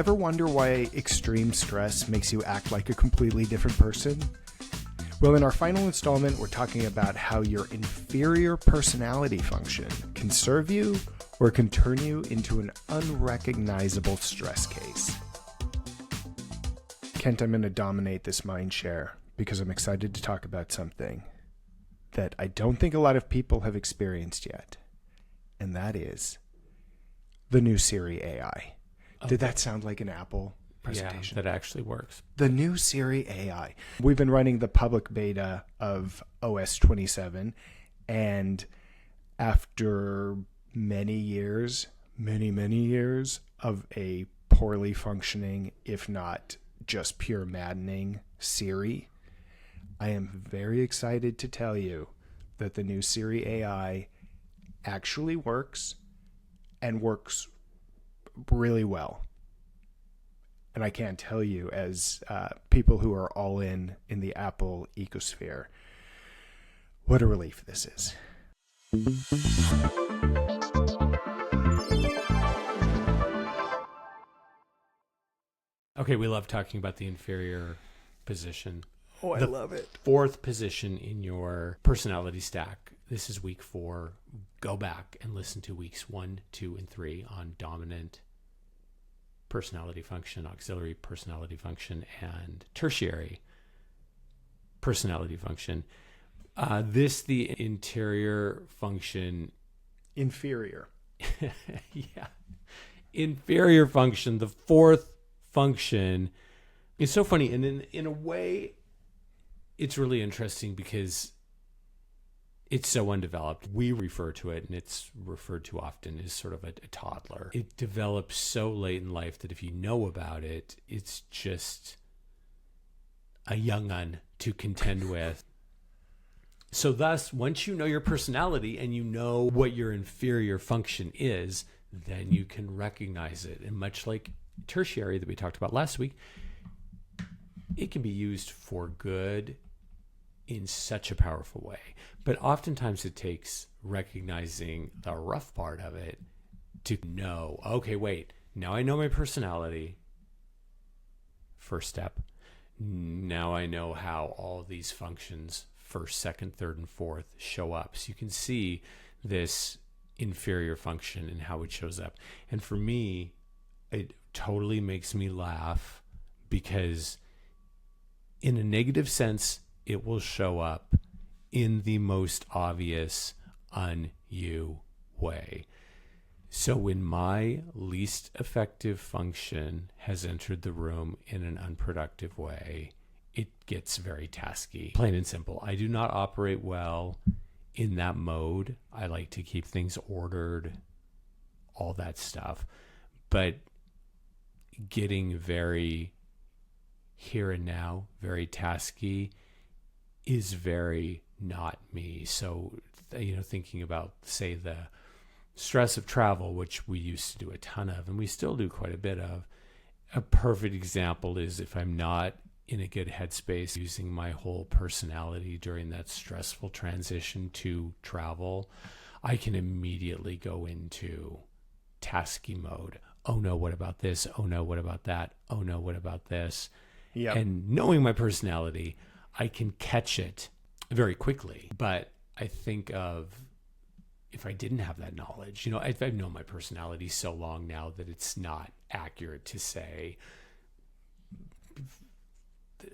Ever wonder why extreme stress makes you act like a completely different person? Well, in our final installment, we're talking about how your inferior personality function can serve you or can turn you into an unrecognizable stress case. Kent, I'm going to dominate this mind share because I'm excited to talk about something that I don't think a lot of people have experienced yet, and that is the new Siri AI. Did that sound like an Apple presentation? Yeah, that actually works. The new Siri AI. We've been running the public beta of OS 27, and after many years of a poorly functioning, if not just pure maddening Siri, I am very excited to tell you that the new Siri AI actually works and works really well. And I can't tell you, as people who are all in the Apple ecosphere, what a relief this is. Okay, we love talking about the inferior position. Oh, I love it. Fourth position in your personality stack. This is week 4. Go back and listen to weeks 1, 2, and 3 on dominant personality function, auxiliary personality function, and tertiary personality function. The interior function. Inferior. Yeah. Inferior function, the fourth function, is so funny. And in a way, it's really interesting because it's so undeveloped. We refer to it, and it's referred to often as sort of a toddler. It develops so late in life that if you know about it, it's just a young un to contend with. So thus, once you know your personality and you know what your inferior function is, then you can recognize it. And much like tertiary that we talked about last week, it can be used for good in such a powerful way. But oftentimes it takes recognizing the rough part of it to know, okay, wait, now I know my personality. First step. Now I know how all these functions, first, second, third, and fourth, show up. So you can see this inferior function and how it shows up. And for me, it totally makes me laugh because in a negative sense, it will show up in the most obvious un-you way. So when my least effective function has entered the room in an unproductive way, it gets very tasky. Plain and simple. I do not operate well in that mode. I like to keep things ordered, all that stuff. But getting very here and now, very tasky, is very not me. So, thinking about, say, the stress of travel, which we used to do a ton of, and we still do quite a bit of. A perfect example is if I'm not in a good headspace, using my whole personality during that stressful transition to travel, I can immediately go into tasky mode. Oh no, what about this? Oh no, what about that? Oh no, what about this? Yep. And knowing my personality, I can catch it very quickly. But I think of if I didn't have that knowledge, I've known my personality so long now that it's not accurate to say.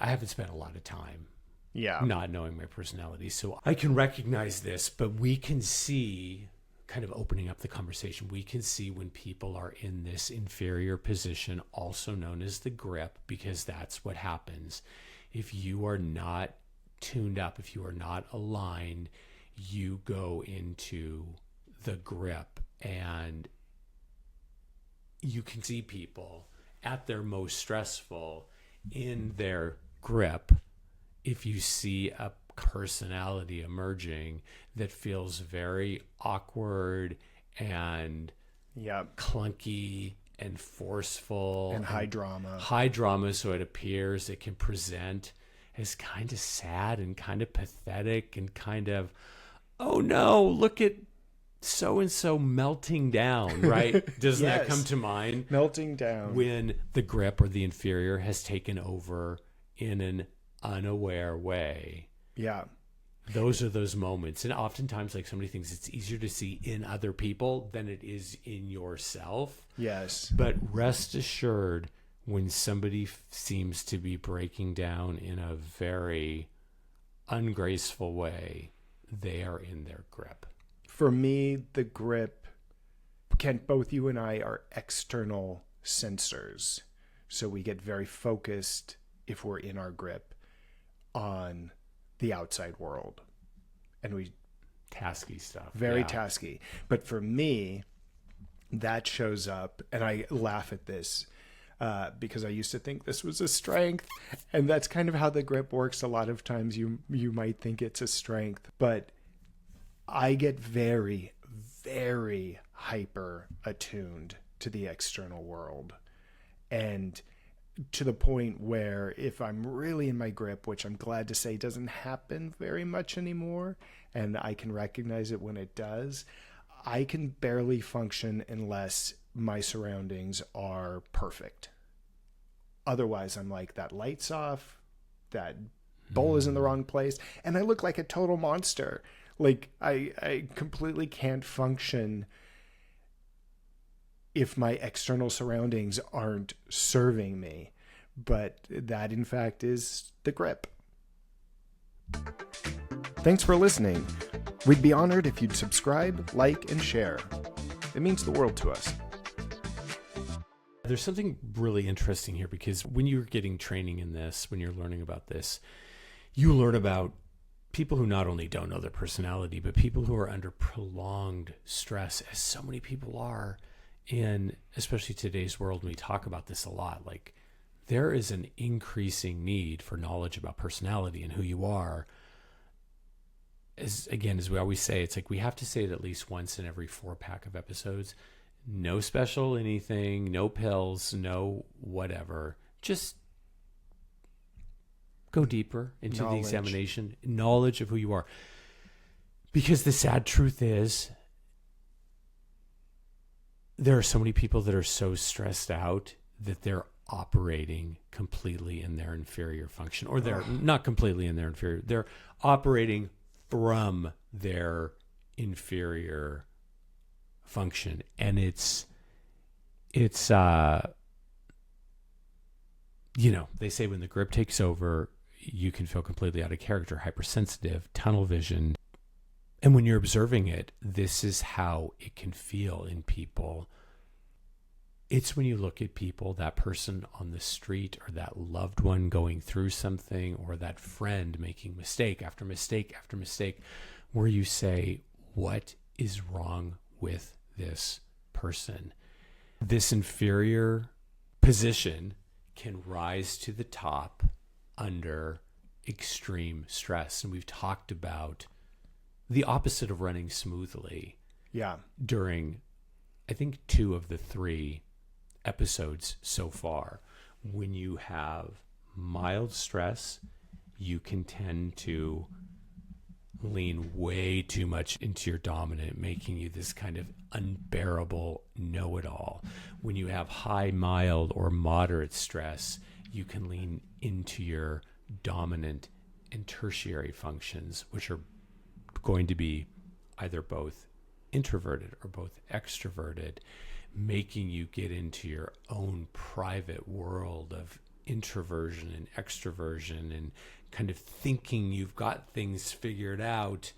I haven't spent a lot of time not knowing my personality. So I can recognize this, but we can see, kind of opening up the conversation, we can see when people are in this inferior position, also known as the grip, because that's what happens. If you are not tuned up, if you are not aligned, you go into the grip, and you can see people at their most stressful in their grip. If you see a personality emerging that feels very awkward and clunky and forceful and high drama, so it appears it can present as kind of sad and kind of pathetic and kind of, oh no, look at so and so melting down, right? Doesn't that Yes. come to mind? Melting down. When the grip or the inferior has taken over in an unaware way. Yeah. Those are those moments. And oftentimes, like somebody thinks it's easier to see in other people than it is in yourself. Yes. But rest assured, when somebody seems to be breaking down in a very ungraceful way, they are in their grip. For me, the grip, Kent, both you and I are external sensors. So we get very focused if we're in our grip on the outside world. And we Tasky stuff. very tasky. But for me, that shows up, and I laugh at this because I used to think this was a strength, and that's kind of how the grip works. A lot of times you might think it's a strength, but I get very, very hyper attuned to the external world, and to the point where if I'm really in my grip, which I'm glad to say doesn't happen very much anymore, and I can recognize it when it does, I can barely function unless my surroundings are perfect. Otherwise, I'm like, that light's off, that bowl is in the wrong place, and I look like a total monster. Like, I completely can't function if my external surroundings aren't serving me. But that, in fact, is the grip. Thanks for listening. We'd be honored if you'd subscribe, like, and share. It means the world to us. There's something really interesting here, because when you're getting training in this, when you're learning about this, you learn about people who not only don't know their personality, but people who are under prolonged stress, as so many people are in, especially today's world. We talk about this a lot. Like, there is an increasing need for knowledge about personality and who you are. As we always say, it's like we have to say it at least once in every 4-pack of episodes. No special anything, no pills, no whatever. Just go deeper into the examination, knowledge of who you are. Because the sad truth is, there are so many people that are so stressed out that they're operating completely in their inferior function, or they're not completely in their inferior. They're operating from their inferior function. And it's they say when the grip takes over, you can feel completely out of character, hypersensitive, tunnel vision. And when you're observing it, this is how it can feel in people. It's when you look at people, that person on the street, or that loved one going through something, or that friend making mistake after mistake after mistake, where you say, what is wrong with this person? This inferior position can rise to the top under extreme stress. And we've talked about the opposite of running smoothly. Yeah. During, I think, 2 of the 3 episodes so far. When you have mild stress, you can tend to lean way too much into your dominant, making you this kind of unbearable know-it-all. When you have high, mild, or moderate stress, you can lean into your dominant and tertiary functions, which are going to be either both introverted or both extroverted, making you get into your own private world of introversion and extroversion, and kind of thinking you've got things figured out.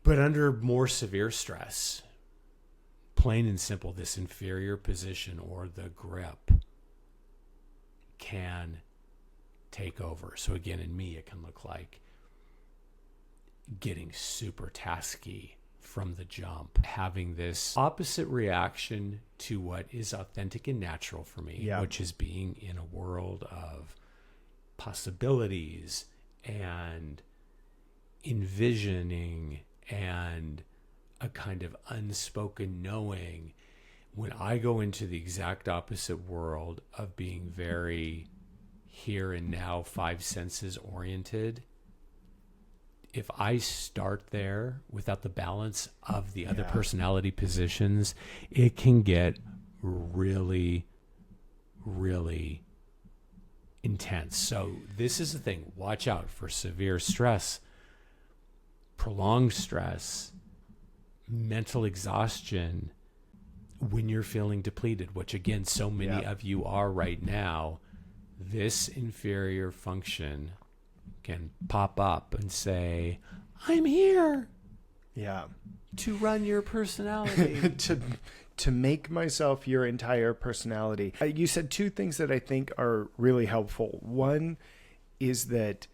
But under more severe stress, plain and simple, this inferior position, or the grip, can take over. So again, in me, it can look like getting super tasky from the jump, having this opposite reaction to what is authentic and natural for me, which is being in a world of possibilities and envisioning and a kind of unspoken knowing. When I go into the exact opposite world of being very here and now, 5 senses oriented, if I start there without the balance of the other Yeah. personality positions, it can get really, really intense. So this is the thing. Watch out for severe stress, prolonged stress, mental exhaustion when you're feeling depleted, which again, so many Yeah. of you are right now. This inferior function can pop up and say, I'm here Yeah. to run your personality. to make myself your entire personality. You said two things that I think are really helpful. One is that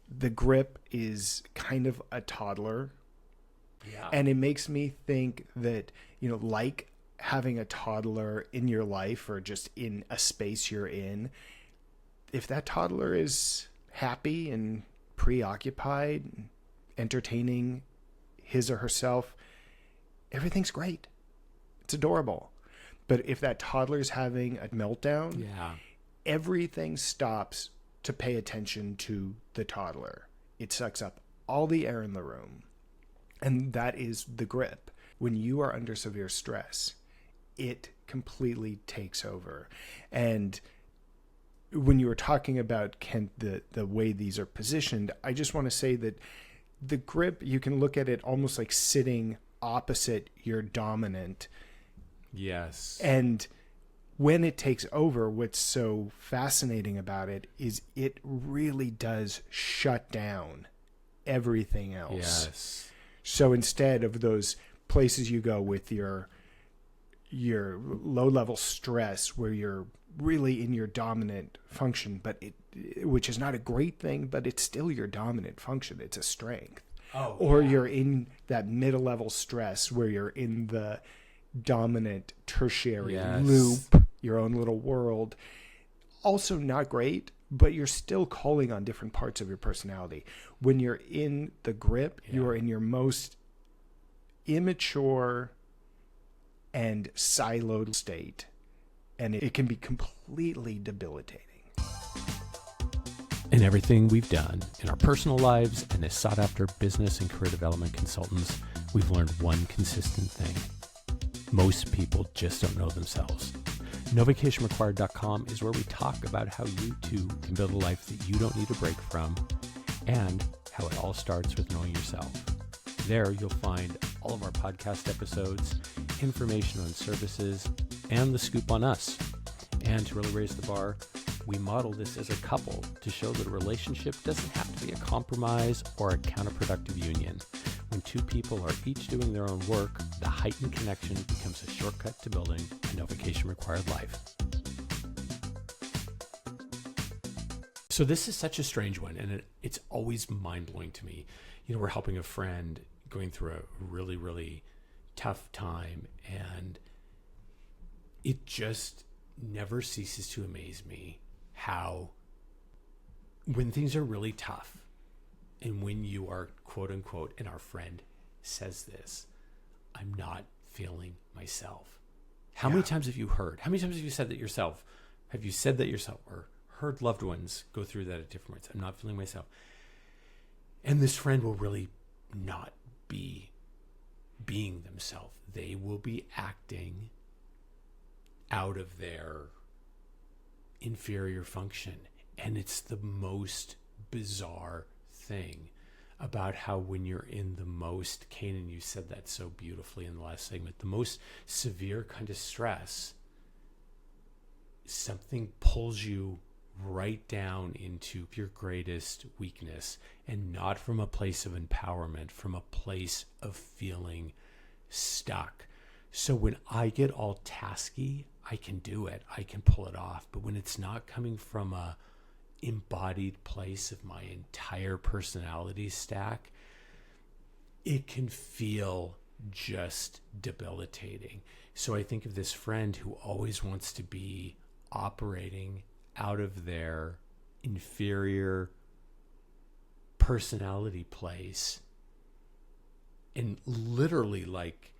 the grip is kind of a toddler. Yeah. And it makes me think that, like having a toddler in your life or just in a space you're in, if that toddler is happy and preoccupied, entertaining his or herself, everything's great. It's adorable. But if that toddler's having a meltdown, Yeah. everything stops to pay attention to the toddler. It sucks up all the air in the room. And that is the grip. When you are under severe stress, it completely takes over. And when you were talking about, Kent, the way these are positioned, I just want to say that the grip, you can look at it almost like sitting opposite your dominant. Yes. And when it takes over, what's so fascinating about it is it really does shut down everything else. Yes. So instead of those places you go with your low level stress where you're really in your dominant function, but which is not a great thing, but it's still your dominant function. It's a strength. Oh, Or yeah. you're in that middle level stress where you're in the dominant tertiary Yes. loop, your own little world. Also not great, but you're still calling on different parts of your personality. When you're in the grip, Yeah. you are in your most immature and siloed state, and it can be completely debilitating. In everything we've done in our personal lives and as sought after business and career development consultants, we've learned one consistent thing. Most people just don't know themselves. NoVacationRequired.com is where we talk about how you too can build a life that you don't need a break from, and how it all starts with knowing yourself. There you'll find all of our podcast episodes, information on services, and the scoop on us. And to really raise the bar, we model this as a couple to show that a relationship doesn't have to be a compromise or a counterproductive union. When two people are each doing their own work, the heightened connection becomes a shortcut to building a no vacation required life. So this is such a strange one, and it's always mind-blowing to me. We're helping a friend going through a really, really tough time, and it just never ceases to amaze me how when things are really tough and when you are quote unquote, and our friend says this, I'm not feeling myself. How many times have you heard? How many times have you said that yourself? Have you said that yourself or heard loved ones go through that at different points? I'm not feeling myself. And this friend will really not be being themselves. They will be acting out of their inferior function. And it's the most bizarre thing about how when you're in the most, Kanan, you said that so beautifully in the last segment, the most severe kind of stress, something pulls you right down into your greatest weakness, and not from a place of empowerment, from a place of feeling stuck. So when I get all tasky, I can do it. I can pull it off. But when it's not coming from a embodied place of my entire personality stack, it can feel just debilitating. So I think of this friend who always wants to be operating out of their inferior personality place, and literally like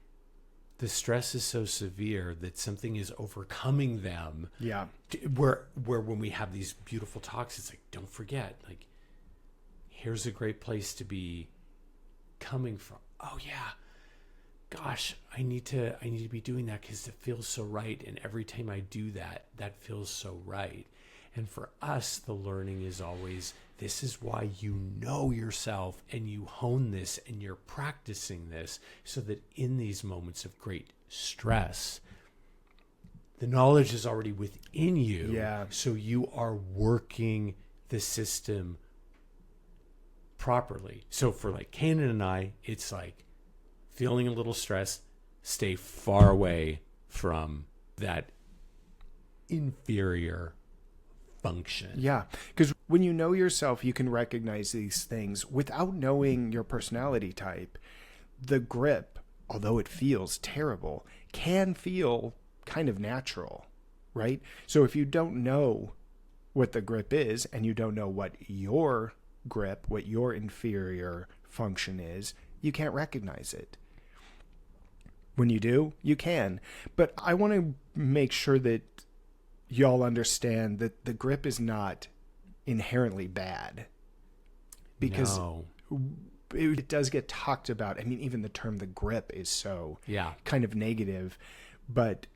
the stress is so severe that something is overcoming them. Yeah. Where when we have these beautiful talks, it's like, don't forget, like, here's a great place to be coming from. Oh yeah, gosh, I need to be doing that because it feels so right. And every time I do that, that feels so right. And for us, the learning is always, this is why you know yourself and you hone this and you're practicing this so that in these moments of great stress, the knowledge is already within you. Yeah. So you are working the system properly. So for like Kanan and I, it's like feeling a little stressed, stay far away from that inferior function. Yeah, because when you know yourself, you can recognize these things without knowing your personality type. The grip, although it feels terrible, can feel kind of natural, right? So if you don't know what the grip is and you don't know what your grip, what your inferior function is, you can't recognize it. When you do, you can. But I want to make sure that y'all understand that the grip is not inherently bad, because it does get talked about. I mean, even the term the grip is so kind of negative, but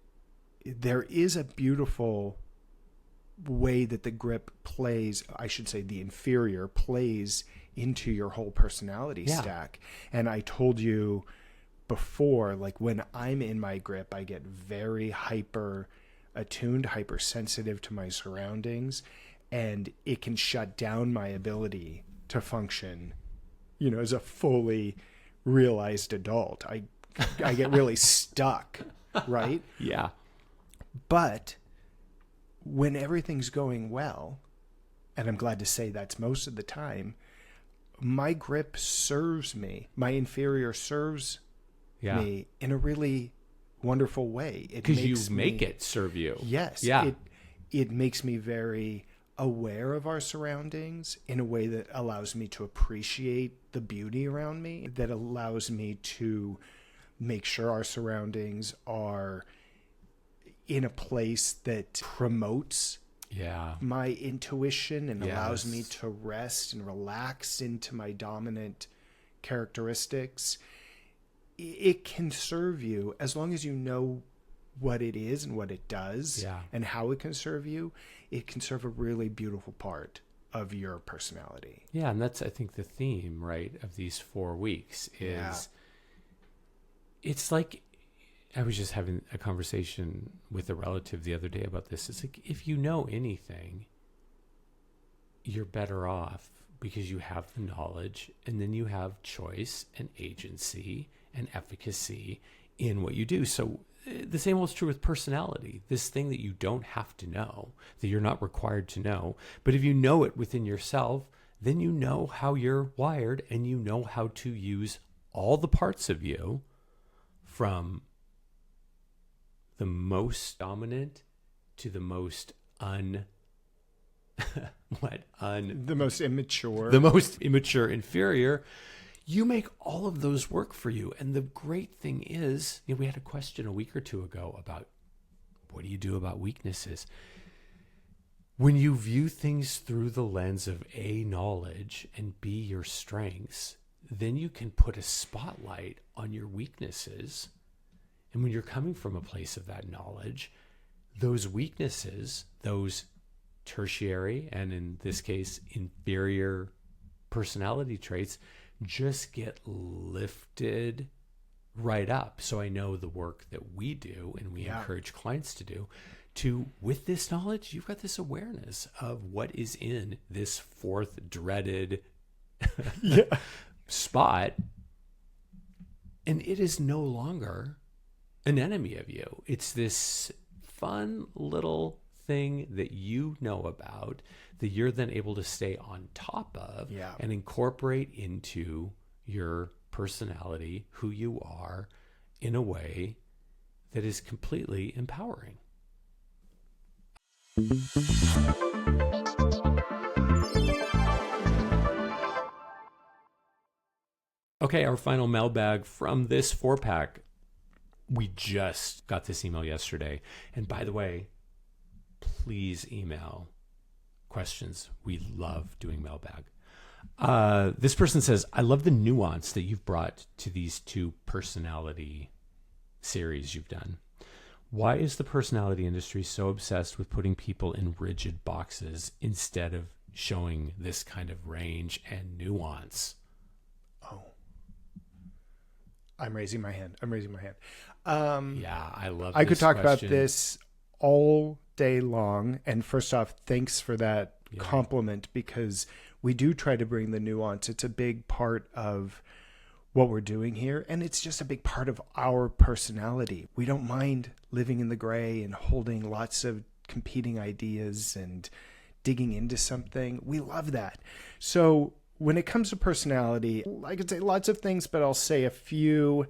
there is a beautiful way that the grip plays, I should say the inferior plays into your whole personality stack. And I told you before, like when I'm in my grip, I get very hyper attuned, hypersensitive to my surroundings, and it can shut down my ability to function, as a fully realized adult. I get really stuck, right? Yeah. But when everything's going well, and I'm glad to say that's most of the time, my grip serves me. My inferior serves me in a really wonderful way. Because you make it serve you. Yes. Yeah. It makes me very aware of our surroundings in a way that allows me to appreciate the beauty around me, that allows me to make sure our surroundings are in a place that promotes my intuition and allows me to rest and relax into my dominant characteristics. It can serve you as long as you know what it is and what it does and how it can serve you. It can serve a really beautiful part of your personality. Yeah, and that's, I think, the theme, right, of these 4 weeks is it's like, I was just having a conversation with a relative the other day about this. It's like, if you know anything, you're better off because you have the knowledge, and then you have choice and agency and efficacy in what you do. So the same holds true with personality. This thing that you don't have to know, that you're not required to know, but if you know it within yourself, then you know how you're wired and you know how to use all the parts of you, from the most dominant to the most the most immature. The most immature, inferior. You make all of those work for you. And the great thing is, we had a question a week or two ago about what do you do about weaknesses? When you view things through the lens of A, knowledge, and B, your strengths, then you can put a spotlight on your weaknesses. And when you're coming from a place of that knowledge, those weaknesses, those tertiary, and in this case, inferior personality traits, just get lifted right up. So I know the work that we do and we encourage clients to do, with this knowledge, you've got this awareness of what is in this fourth dreaded spot. And it is no longer an enemy of you. It's this fun little thing that you know about that you're then able to stay on top of and incorporate into your personality, who you are, in a way that is completely empowering. Okay, our final mailbag from this 4-pack. We just got this email yesterday. And by the way, please email questions. We love doing mailbag. This person says, I love the nuance that you've brought to these two personality series you've done. Why is the personality industry so obsessed with putting people in rigid boxes instead of showing this kind of range and nuance? Oh, I'm raising my hand. Yeah, I love I this could talk about question. this all day long. And first off, thanks for that compliment, because we do try to bring the nuance. It's a big part of what we're doing here. And it's just a big part of our personality. We don't mind living in the gray and holding lots of competing ideas and digging into something. We love that. So when it comes to personality, I could say lots of things, but I'll say a few.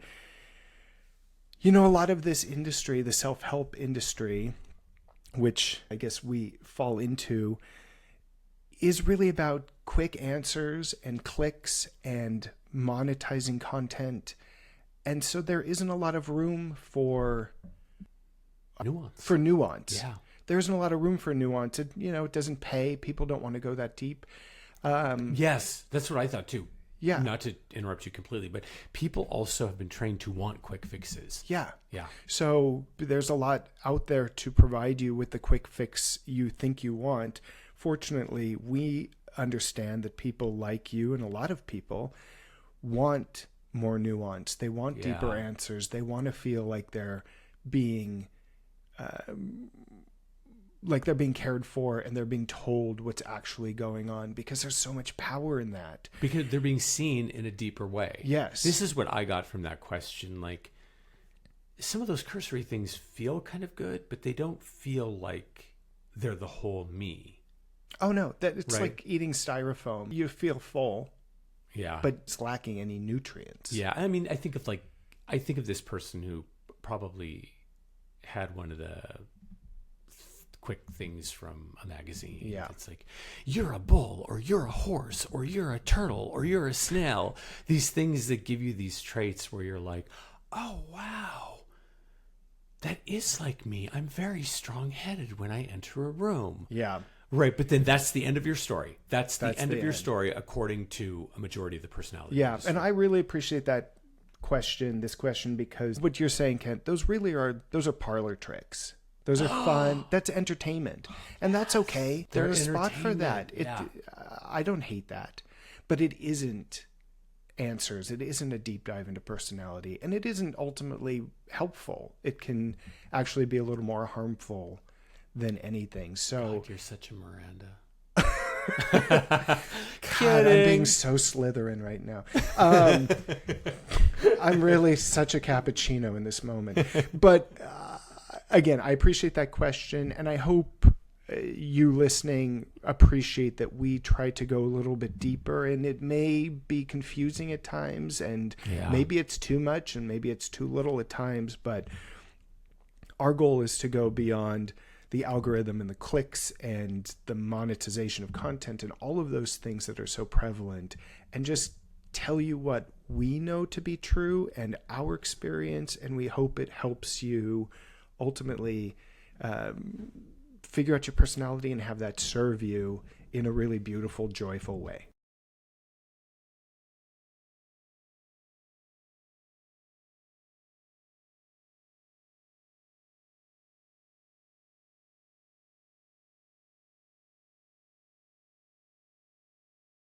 You know, a lot of this industry, the self-help industry, which I guess we fall into, is really about quick answers and clicks and monetizing content. And so there isn't a lot of room for nuance. Yeah. There isn't a lot of room for nuance. It doesn't pay. People don't want to go that deep. Yes, that's what I thought too. Yeah. Not to interrupt you completely, but people also have been trained to want quick fixes. Yeah. Yeah. So there's a lot out there to provide you with the quick fix you think you want. Fortunately, we understand that people like you and a lot of people want more nuance. They want deeper answers. They want to feel like they're being cared for, and they're being told what's actually going on, because there's so much power in that. Because they're being seen in a deeper way. Yes. This is what I got from that question. Like, some of those cursory things feel kind of good, but they don't feel like they're the whole me. Oh no, it's like eating styrofoam. You feel full. Yeah. But it's lacking any nutrients. Yeah. I mean, I think of this person who probably had one of the quick things from a magazine. Yeah. It's like, you're a bull, or you're a horse, or you're a turtle, or you're a snail. These things that give you these traits where you're like, oh, wow, that is like me. I'm very strong-headed when I enter a room. Yeah. Right, but then that's the end of your story. That's the end of your end. story, according to a majority of the personality. Yeah, industry. and I really appreciate this question, because what you're saying, Kent, those are parlor tricks. Those are fun. That's entertainment. And that's okay. There's a spot for that. I don't hate that. But it isn't answers. It isn't a deep dive into personality. And it isn't ultimately helpful. It can actually be a little more harmful than anything. So God, you're such a Miranda. God, I'm being so Slytherin right now. I'm really such a cappuccino in this moment. But again, I appreciate that question, and I hope you listening appreciate that we try to go a little bit deeper, and it may be confusing at times, and maybe it's too much and maybe it's too little at times, but our goal is to go beyond the algorithm and the clicks and the monetization of content and all of those things that are so prevalent, and just tell you what we know to be true and our experience, and we hope it helps you ultimately figure out your personality and have that serve you in a really beautiful, joyful way.